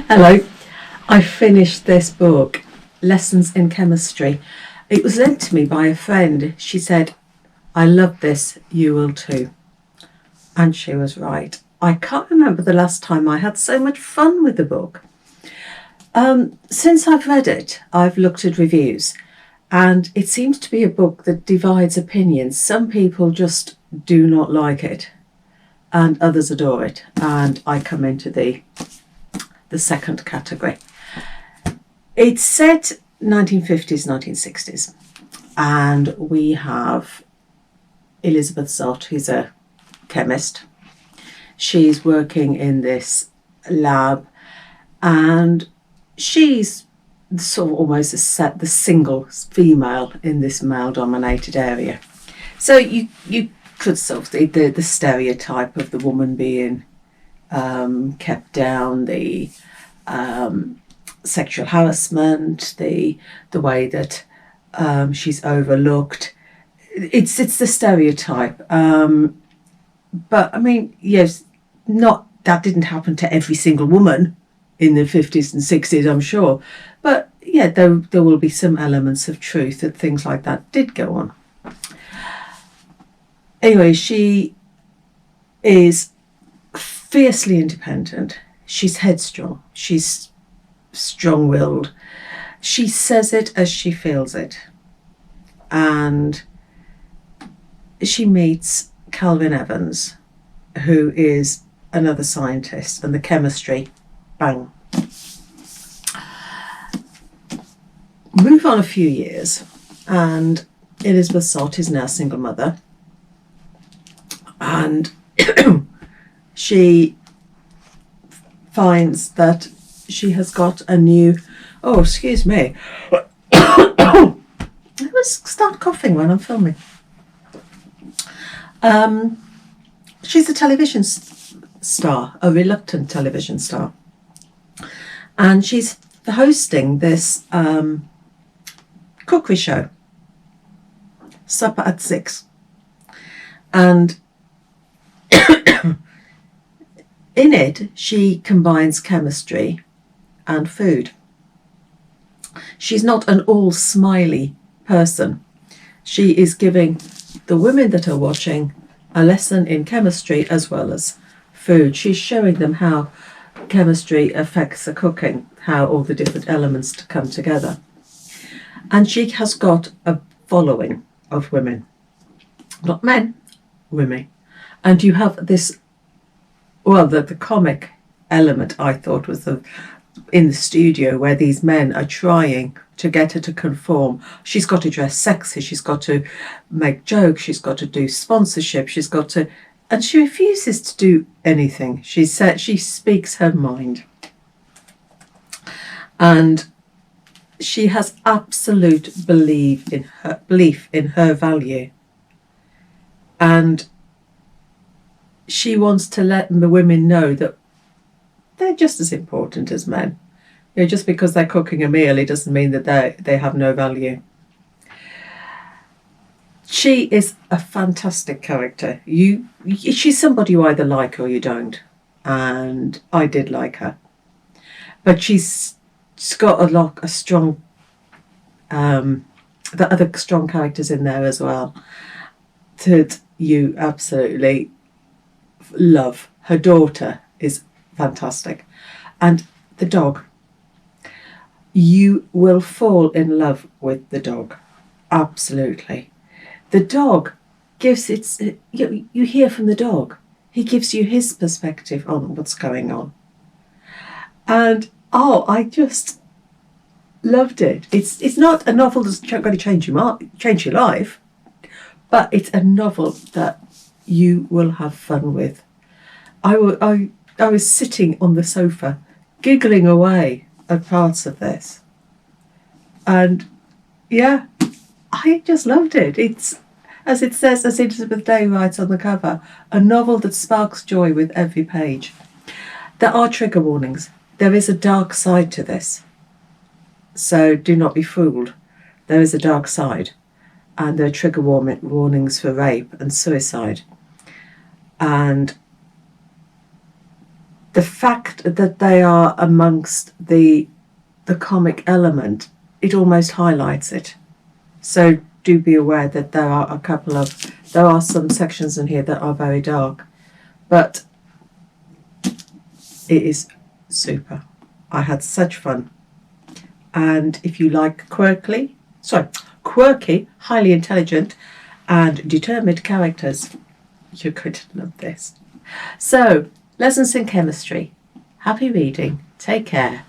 Hello. I finished this book, Lessons in Chemistry. It was lent to me by a friend. She said, I love this, you will too. And she was right. I can't remember the last time I had so much fun with the book. Since I've read it, I've looked at reviews, and it seems to be a book that divides opinions. Some people just do not like it, and others adore it. And I come into the second category. It's set 1950s, 1960s, and we have Elizabeth Zott, who's a chemist. She's working in this lab, and she's sort of almost the single female in this male-dominated area. So you could sort of see the stereotype of the woman being kept down, the sexual harassment, the way that she's overlooked. It's the stereotype. But I mean, yes, that didn't happen to every single woman in the 50s and 60s, I'm sure. But yeah, there will be some elements of truth that things like that did go on. Anyway, she is fiercely independent. She's headstrong. She's strong-willed. She says it as she feels it. And she meets Calvin Evans, who is another scientist, and the chemistry, bang. Move on a few years, and Elizabeth Zott is now a single mother, and she finds that she has got a new... Oh, excuse me. I always start coughing when I'm filming. She's a television star, a reluctant television star. And she's hosting this cookery show, Supper at 6. And in it, she combines chemistry and food. She's not an all smiley person. She is giving the women that are watching a lesson in chemistry as well as food. She's showing them how chemistry affects the cooking, how all the different elements to come together. And she has got a following of women, not men, women. And you have this, well, the comic element, I thought, was in the studio where these men are trying to get her to conform. She's got to dress sexy, she's got to make jokes, she's got to do sponsorship, she's got to... And she refuses to do anything. She speaks her mind. And she has absolute belief in her value. And she wants to let the women know that they're just as important as men. You know, just because they're cooking a meal, it doesn't mean that they have no value. She is a fantastic character. She's somebody you either like or you don't. And I did like her. But she's got a strong, the other strong characters in there as well that you absolutely love. Her daughter is fantastic. And the dog. You will fall in love with the dog. Absolutely. The dog gives you hear from the dog. He gives you his perspective on what's going on. And I just loved it. It's not a novel that's going to change your life, but it's a novel that you will have fun with. I was sitting on the sofa, giggling away at parts of this, and yeah, I just loved it. It's, as it says, as Elizabeth Day writes on the cover, a novel that sparks joy with every page. There are trigger warnings. There is a dark side to this, so do not be fooled. There is a dark side, and there are trigger warnings for rape and suicide, and the fact that they are amongst the comic element, it almost highlights it. So do be aware that there are some sections in here that are very dark, but it is super. I had such fun. And if you like quirky, highly intelligent and determined characters, you're going to love this. So, Lessons in Chemistry. Happy reading. Take care.